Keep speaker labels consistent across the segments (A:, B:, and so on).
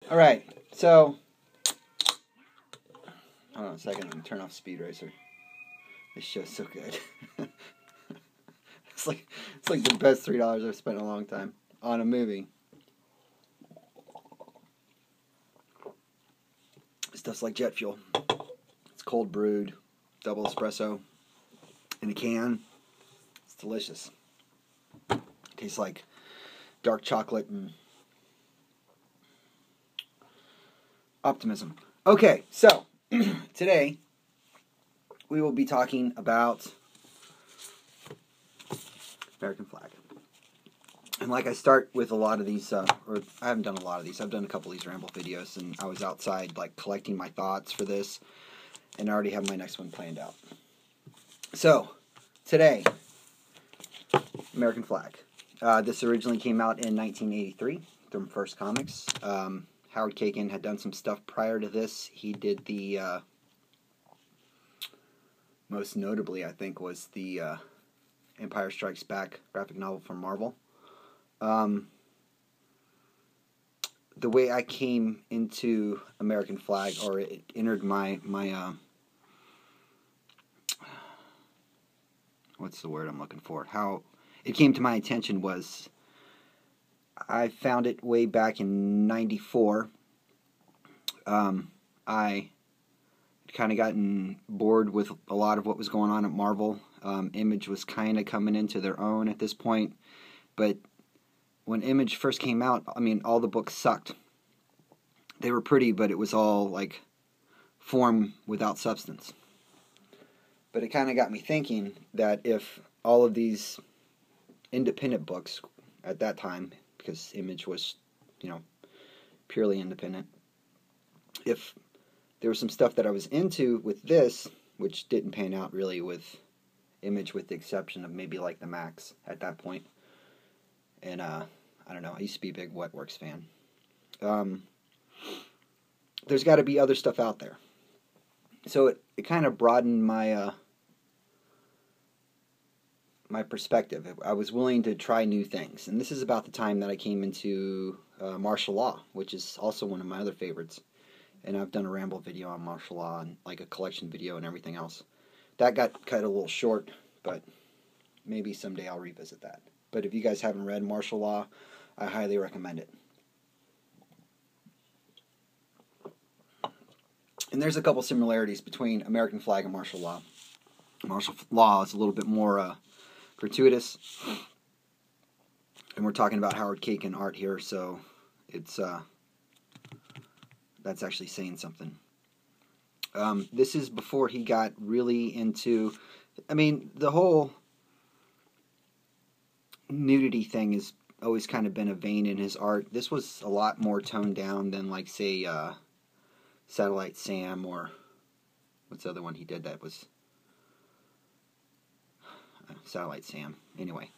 A: Alright, so, hold on a second, I'm going to turn off Speed Racer. This show's so good. It's like the best $3 I've spent in a long time on a movie. Stuff's like jet fuel. It's cold brewed, double espresso, in a can. It's delicious. Tastes like dark chocolate and optimism. Okay, so today we will be talking about American Flagg. And like I start with a lot of these, or I haven't done a lot of these, I've done a couple of these ramble videos, and I was outside like collecting my thoughts for this, and I already have my next one planned out. So, today, American Flagg. This originally came out in 1983 from First Comics. Howard Chaykin had done some stuff prior to this. He did the, most notably I think, was the Empire Strikes Back graphic novel from Marvel. The way I came into American Flagg, or it entered my what's the word I'm looking for? How it came to my attention was I found it way back in '94. I kind of gotten bored with a lot of what was going on at Marvel. Image was kind of coming into their own at this point, but when Image first came out, I mean, all the books sucked. They were pretty, but it was all like form without substance. But it kind of got me thinking that if all of these independent books at that time, because Image was, purely independent, if there was some stuff that I was into with this, which didn't pan out really with Image, with the exception of maybe like the Max at that point. And I don't know, I used to be a big Wetworks fan. There's got to be other stuff out there. So it kind of broadened my my perspective. I was willing to try new things. And this is about the time that I came into martial law, which is also one of my other favorites. And I've done a ramble video on martial law and like a collection video and everything else. That got cut a little short, but maybe someday I'll revisit that. But if you guys haven't read martial law, I highly recommend it. And there's a couple similarities between American Flagg and martial law. Martial law is a little bit more gratuitous. And we're talking about Howard Chaykin art here, so it's that's actually saying something. This is before he got really into, I mean, the whole nudity thing has always kind of been a vein in his art. This was a lot more toned down than, like, say, Satellite Sam, or what's the other one he did that was Satellite Sam, anyway,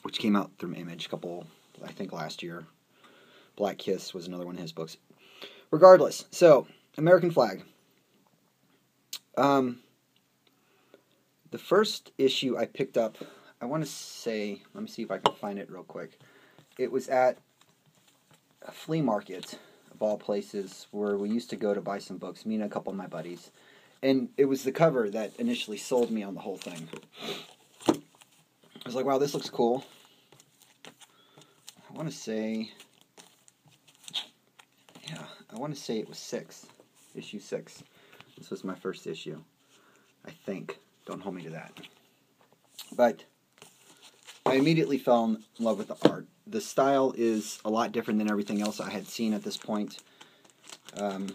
A: which came out through Image a couple, I think, last year. Black Kiss was another one of his books. Regardless, so American Flagg. The first issue I picked up, I want to say, let me see if I can find it real quick. It was at a flea market, of all places, where we used to go to buy some books, me and a couple of my buddies. And it was the cover that initially sold me on the whole thing. I was like, wow, this looks cool. I want to say, yeah, I want to say it was issue 6. This was my first issue, I think. Don't hold me to that. But I immediately fell in love with the art. The style is a lot different than everything else I had seen at this point. Let's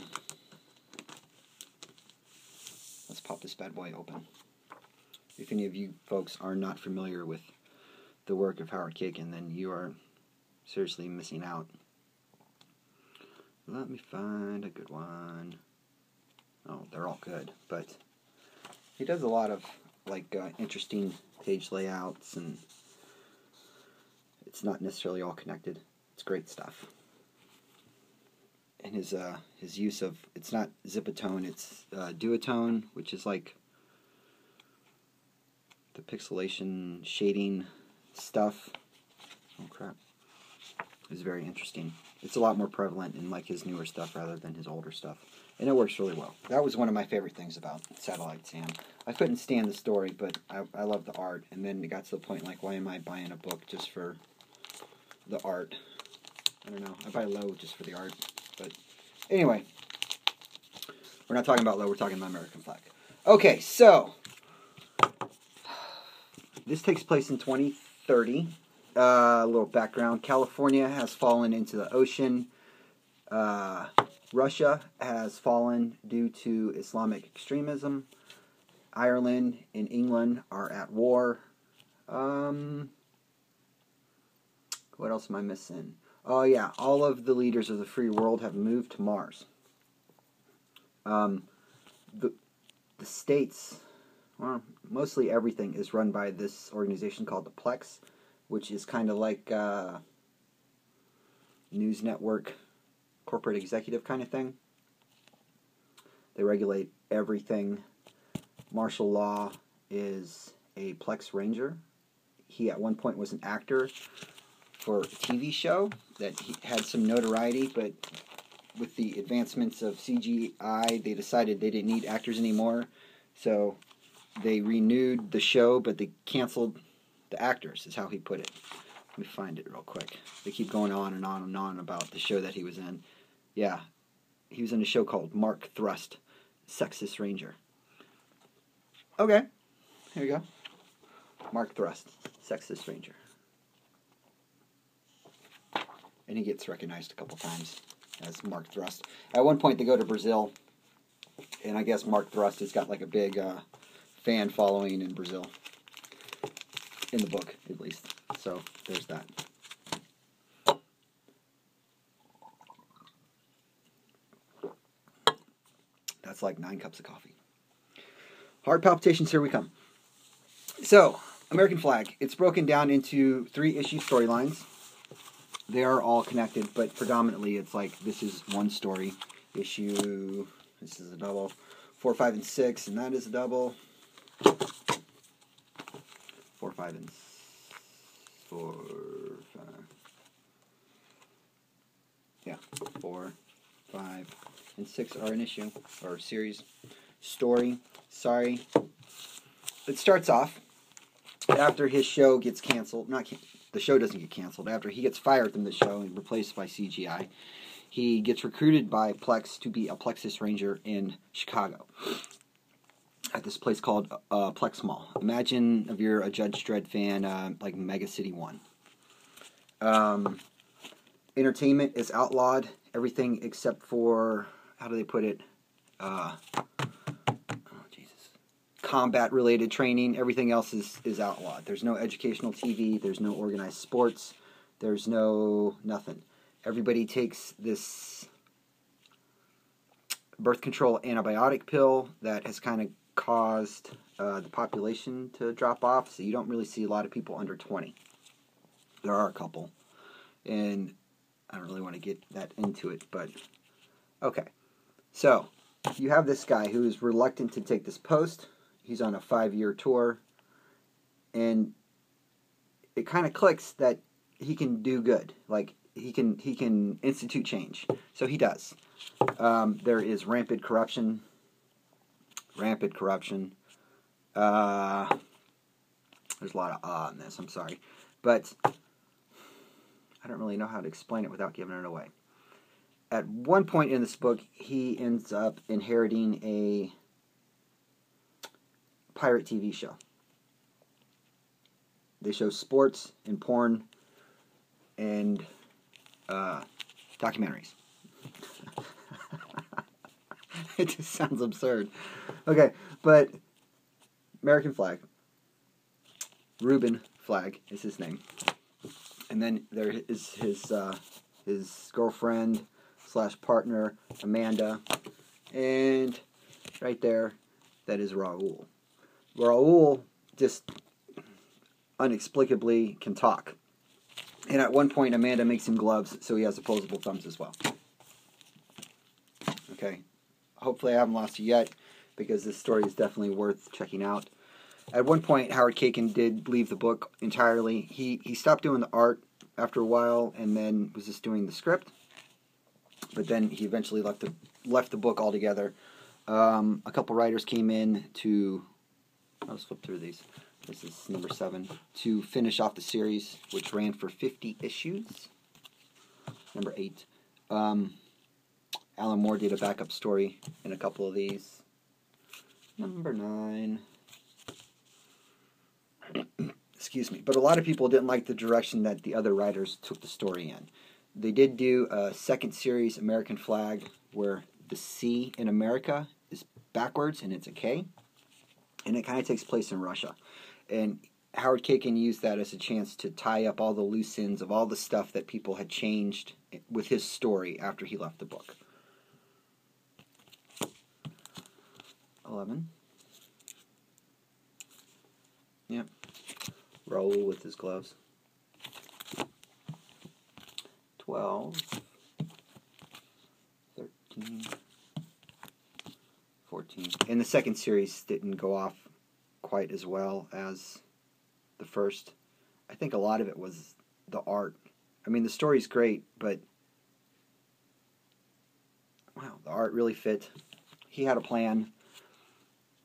A: pop this bad boy open. If any of you folks are not familiar with the work of Howard Chaykin, then you are seriously missing out. Let me find a good one. Oh, they're all good, but he does a lot of like interesting page layouts, and it's not necessarily all connected. It's great stuff. And his use of, it's not zipatone, it's duotone, which is like the pixelation shading stuff. Oh crap. It's very interesting. It's a lot more prevalent in like his newer stuff rather than his older stuff. And it works really well. That was one of my favorite things about Satellite Sam. I couldn't stand the story, but I loved the art. And then it got to the point like, why am I buying a book just for the art? I don't know. I buy Low just for the art. But anyway, we're not talking about Low. We're talking about American Flagg. Okay, so this takes place in 2030. A little background. California has fallen into the ocean. Russia has fallen due to Islamic extremism. Ireland and England are at war. What else am I missing? Oh yeah, all of the leaders of the free world have moved to Mars. The states, well, mostly everything is run by this organization called the Plex, which is kind of like news network, corporate executive kind of thing. They regulate everything. Martial law is a Plex Ranger. He at one point was an actor for a TV show that he had some notoriety, but with the advancements of CGI, they decided they didn't need actors anymore. So they renewed the show, but they canceled the actors, is how he put it. Let me find it real quick. They keep going on and on and on about the show that he was in. Yeah, he was in a show called Mark Thrust, Sexist Ranger. Okay, here you go. Mark Thrust, Sexist Ranger. And he gets recognized a couple times as Mark Thrust. At one point they go to Brazil, and I guess Mark Thrust has got like a big fan following in Brazil. In the book, at least. So, there's that. That's like 9 cups of coffee. Heart palpitations, here we come. So, American Flagg. It's broken down into 3-issue storylines. They are all connected, but predominantly it's like, this is one story. Issue, this is a double. 4, 5, and 6, and that is a double. 4, 5, and 4, 5. Yeah, 4, 5, and 6 are an issue, or series. Story, sorry. It starts off after his show gets canceled. The show doesn't get canceled. After he gets fired from the show and replaced by CGI, he gets recruited by Plex to be a Plexus Ranger in Chicago, at this place called Plex Mall. Imagine if you're a Judge Dredd fan, like Mega City 1. Entertainment is outlawed. Everything except for, how do they put it? Combat-related training. Everything else is outlawed. There's no educational TV. There's no organized sports. There's no nothing. Everybody takes this birth control antibiotic pill that has kind of caused the population to drop off, so you don't really see a lot of people under 20. There are a couple, and I don't really want to get that into it, but okay. So, you have this guy who is reluctant to take this post. He's on a 5-year tour, and it kind of clicks that he can do good. Like, he can institute change. So he does. There is rampant corruption. Rampant corruption. There's a lot of in this, I'm sorry. But I don't really know how to explain it without giving it away. At one point in this book, he ends up inheriting a pirate TV show. They show sports and porn and documentaries. It just sounds absurd. Okay, but American Flagg. Reuben Flagg is his name. And then there is his girlfriend / partner, Amanda. And right there, that is Raul. Raul just inexplicably can talk. And at one point, Amanda makes him gloves, so he has opposable thumbs as well. Okay. Hopefully I haven't lost you yet, because this story is definitely worth checking out. At one point, Howard Chaykin did leave the book entirely. He stopped doing the art after a while, and then was just doing the script. but then he eventually left the book altogether. A couple writers came in to... I'll just flip through these. This is number 7. To finish off the series, which ran for 50 issues. Number 8. Alan Moore did a backup story in a couple of these. Number 9. Excuse me. But a lot of people didn't like the direction that the other writers took the story in. They did do a second series, American Flagg, where the C in America is backwards and it's a K. And it kind of takes place in Russia. And Howard Chaykin used that as a chance to tie up all the loose ends of all the stuff that people had changed with his story after he left the book. 11. Yep. Raoul with his gloves. 12. 13. 14. And the second series didn't go off quite as well as the first. I think a lot of it was the art. I mean, the story's great, but wow, the art really fit. He had a plan.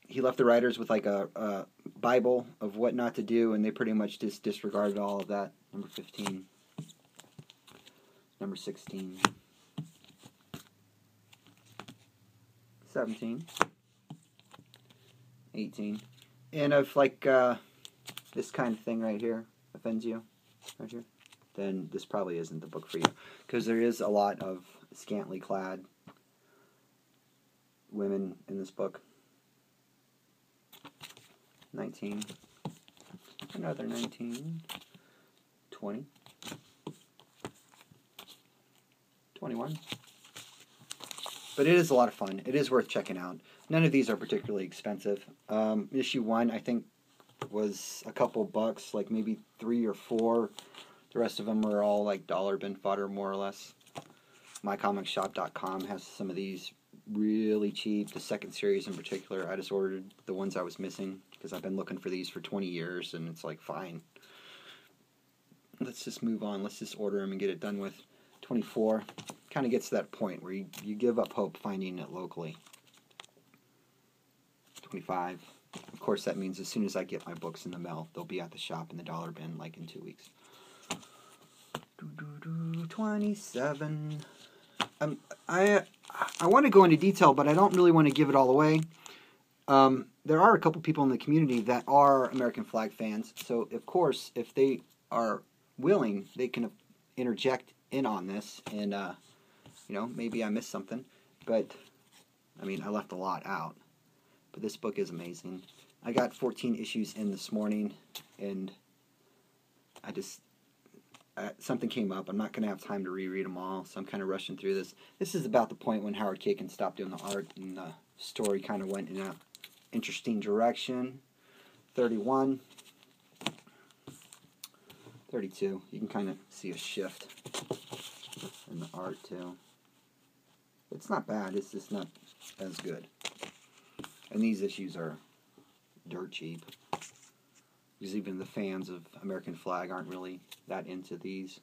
A: He left the writers with like a Bible of what not to do, and they pretty much just disregarded all of that. Number 15. Number 16. 17. 18. And if like this kind of thing right here offends you, right here, then this probably isn't the book for you. Because there is a lot of scantily clad women in this book. 19. Another 19. 20. 21. But it is a lot of fun. It is worth checking out. None of these are particularly expensive. Issue 1, I think, was a couple bucks, like maybe 3 or 4. The rest of them are all like dollar bin fodder, more or less. MyComicShop.com has some of these really cheap. The second series in particular, I just ordered the ones I was missing because I've been looking for these for 20 years, and it's like, fine. Let's just move on. Let's just order them and get it done with. 24. Kind of gets to that point where you give up hope finding it locally. 25. Of course, that means as soon as I get my books in the mail, they'll be at the shop in the dollar bin like in 2 weeks. 27. I want to go into detail, but I don't really want to give it all away. There are a couple people in the community that are American Flagg fans, so of course, if they are willing, they can interject in on this, and maybe I missed something, but I mean, I left a lot out. But this book is amazing. I got 14 issues in this morning, and something came up. I'm not going to have time to reread them all, so I'm kind of rushing through this. This is about the point when Howard Chaykin stopped doing the art, and the story kind of went in an interesting direction. 31. 32. You can kind of see a shift in the art, too. It's not bad. It's just not as good. And these issues are dirt cheap. Because even the fans of American Flagg aren't really that into these.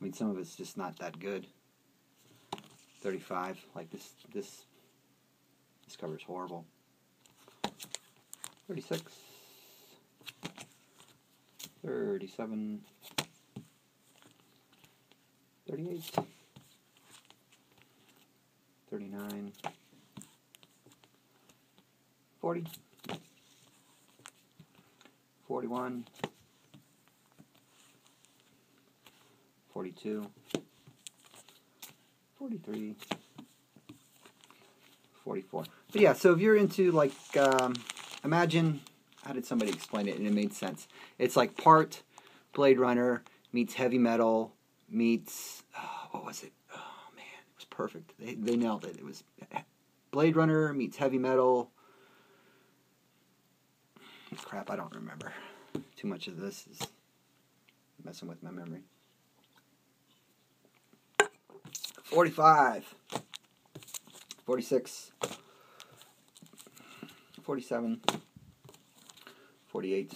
A: I mean, some of it's just not that good. 35. Like this cover's horrible. 36. 37. 38. 39. 40. 41. 42. 43. 44. But yeah, so if you're into, like, imagine, how did somebody explain it and it made sense? It's like part Blade Runner meets heavy metal meets, what was it? Oh man, it was perfect. They nailed it. It was Blade Runner meets heavy metal. Crap, I don't remember. Too much of this is messing with my memory. 45. 46. 47. 48.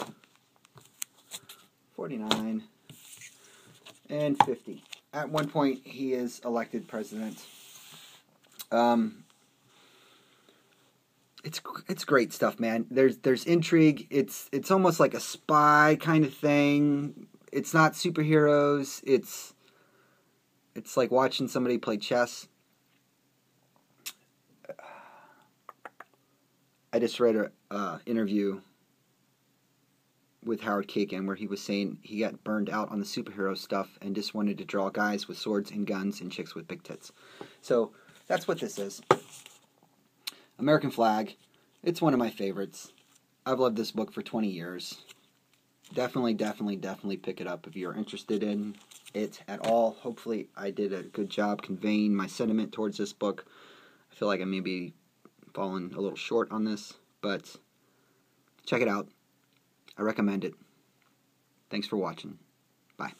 A: 49. And 50. At one point, he is elected president It's great stuff, man. There's intrigue. It's almost like a spy kind of thing. It's not superheroes. It's like watching somebody play chess. I just read a interview with Howard Kagan where he was saying he got burned out on the superhero stuff and just wanted to draw guys with swords and guns and chicks with big tits. So that's what this is. American Flagg. It's one of my favorites. I've loved this book for 20 years. Definitely pick it up if you're interested in it at all. Hopefully I did a good job conveying my sentiment towards this book. I feel like I may be falling a little short on this, but check it out. I recommend it. Thanks for watching. Bye.